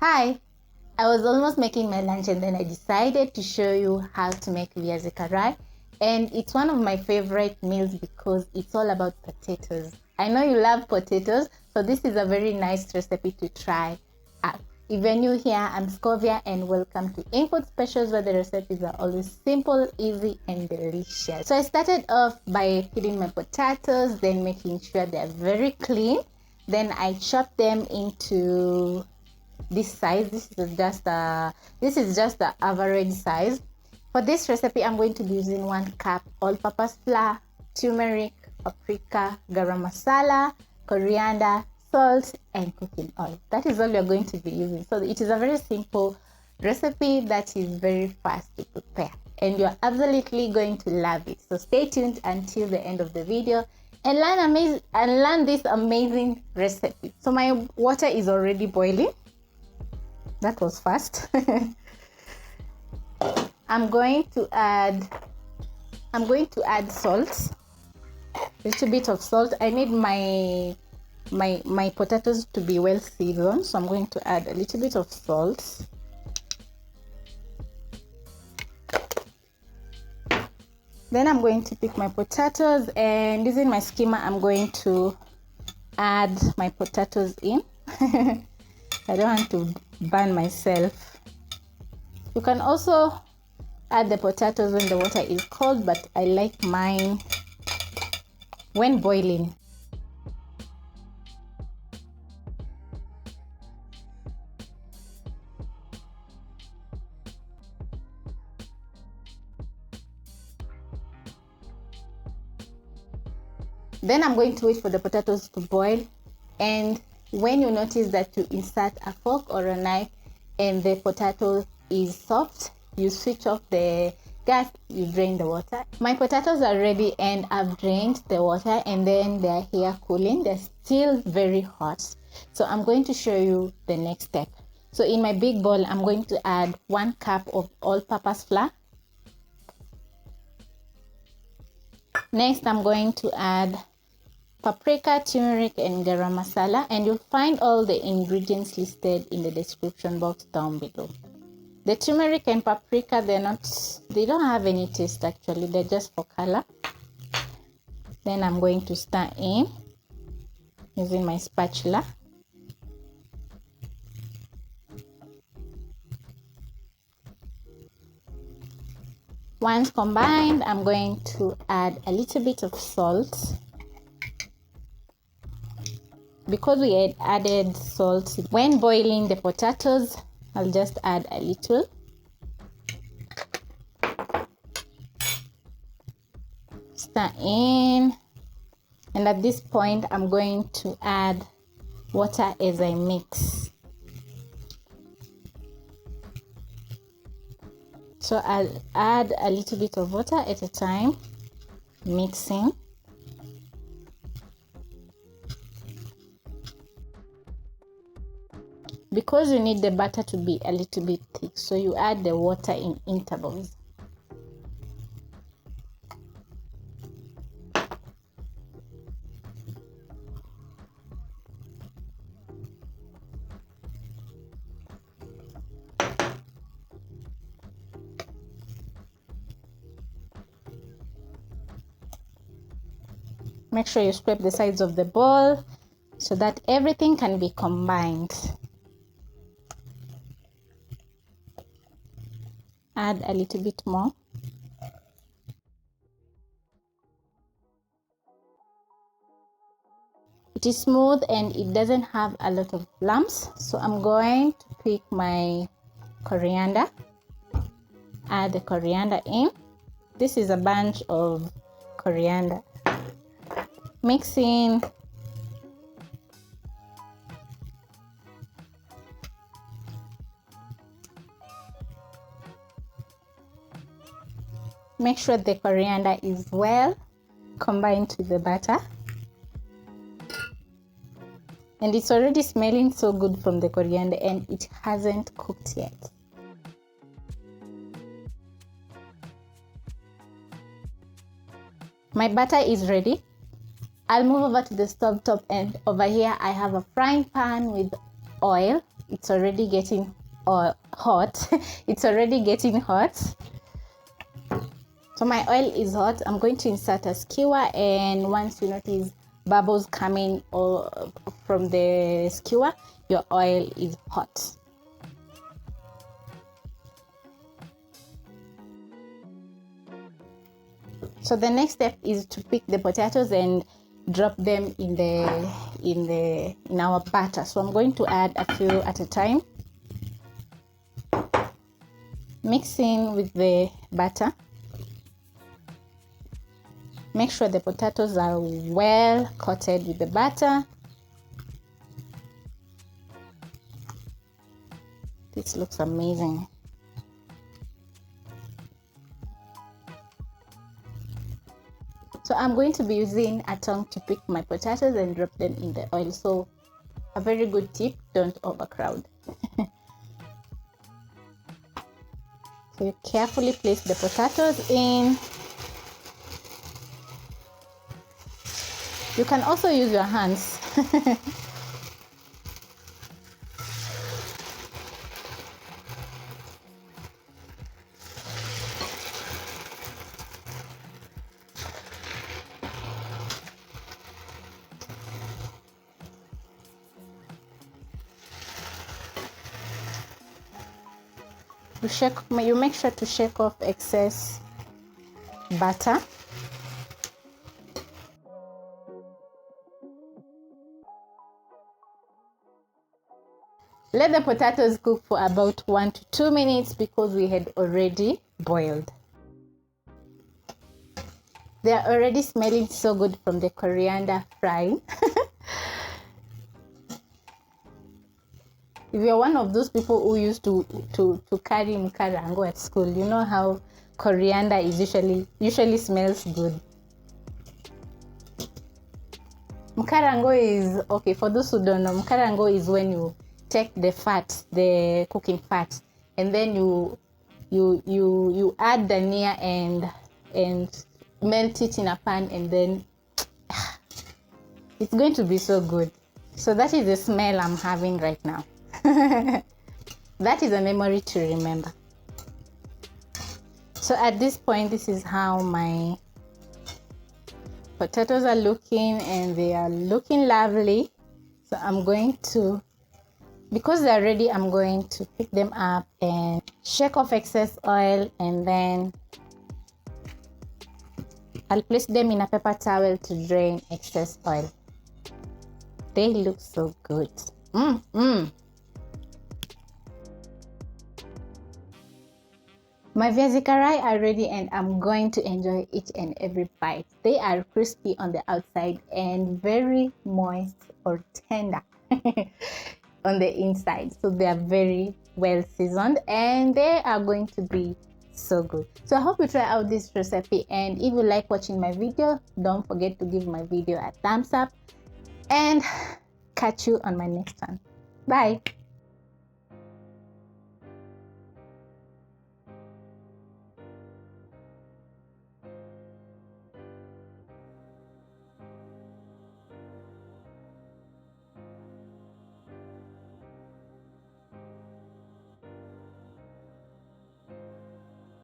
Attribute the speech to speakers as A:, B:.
A: Hi! I was almost making my lunch and then I decided to show you how to make Viazi Karai. And it's one of my favorite meals because it's all about potatoes. I know you love potatoes, so this is a very nice recipe to try out. If you're new here, I'm Scovia and welcome to Infoods Specials, where the recipes are always simple, easy and delicious. So I started off by peeling my potatoes, then making sure they're very clean. Then I chopped them into this size. This is just the average size. For this recipe, I'm going to be using 1 cup all-purpose flour, turmeric, paprika, garam masala, coriander, salt, and cooking oil. That is all you're going to be using. So it is a very simple recipe that is very fast to prepare, and you're absolutely going to love it. So stay tuned until the end of the video and learn this amazing recipe. So my water is already boiling. That was fast. I'm going to add salt, a little bit of salt. I need my potatoes to be well seasoned, so I'm going to add a little bit of salt. Then I'm going to pick my potatoes, and using my skimmer I'm going to add my potatoes in. I don't want to burn myself. You can also add the potatoes when the water is cold, but I like mine when boiling. Then I'm going to wait for the potatoes to boil, and when you notice that you insert a fork or a knife and the potato is soft, you switch off the gas, you drain the water. My potatoes are ready and I've drained the water, and then they're here cooling. They're still very hot. So I'm going to show you the next step. So in my big bowl, I'm going to add 1 cup of all-purpose flour. Next, I'm going to add paprika, turmeric, and garam masala, and you'll find all the ingredients listed in the description box down below. The turmeric and paprika, they don't have any taste actually, they're just for color. Then I'm going to stir in using my spatula. Once combined, I'm going to add a little bit of salt. Because we had added salt when boiling the potatoes, I'll just add a little. Stir in, and at this point I'm going to add water as I mix. So I'll add a little bit of water at a time, mixing. Because you need the batter to be a little bit thick, so you add the water in intervals. Make sure you scrape the sides of the bowl so that everything can be combined. Add a little bit more. It is smooth and it doesn't have a lot of lumps, so I'm going to pick my coriander. Add the coriander in. This is a bunch of coriander. Mix in. Make sure the coriander is well combined with the batter. And it's already smelling so good from the coriander, and it hasn't cooked yet. My batter is ready. I'll move over to the stove top, and over here I have a frying pan with oil. it's already getting hot. It's already getting hot. So my oil is hot. I'm going to insert a skewer, and once you notice bubbles coming from the skewer, your oil is hot. So the next step is to pick the potatoes and drop them in our batter. So I'm going to add a few at a time, mixing with the batter. Make sure the potatoes are well coated with the batter. This looks amazing. So I'm going to be using a tongue to pick my potatoes and drop them in the oil. So a very good tip, don't overcrowd. So you carefully place the potatoes in. You can also use your hands. You make sure to shake off excess butter. Let the potatoes cook for about 1 to 2 minutes because we had already boiled. They are already smelling so good from the coriander frying. If you're one of those people who used to carry mkarango at school, you know how coriander is usually smells good. Mkarango is, okay, for those who don't know, mkarango is when you take the fat, the cooking fat, and then you add dania and melt it in a pan, and then it's going to be so good. So that is the smell I'm having right now. That is a memory to remember. So at this point, this is how my potatoes are looking, and they are looking lovely. So I'm going to, because they're ready, I'm going to pick them up and shake off excess oil, and then I'll place them in a paper towel to drain excess oil. They look so good. My Viazi Karai are ready, and I'm going to enjoy each and every bite. They are crispy on the outside and very moist or tender on the inside. So they are very well seasoned, and they are going to be so good. So I hope you try out this recipe, and if you like watching my video, don't forget to give my video a thumbs up, and catch you on my next one. Bye.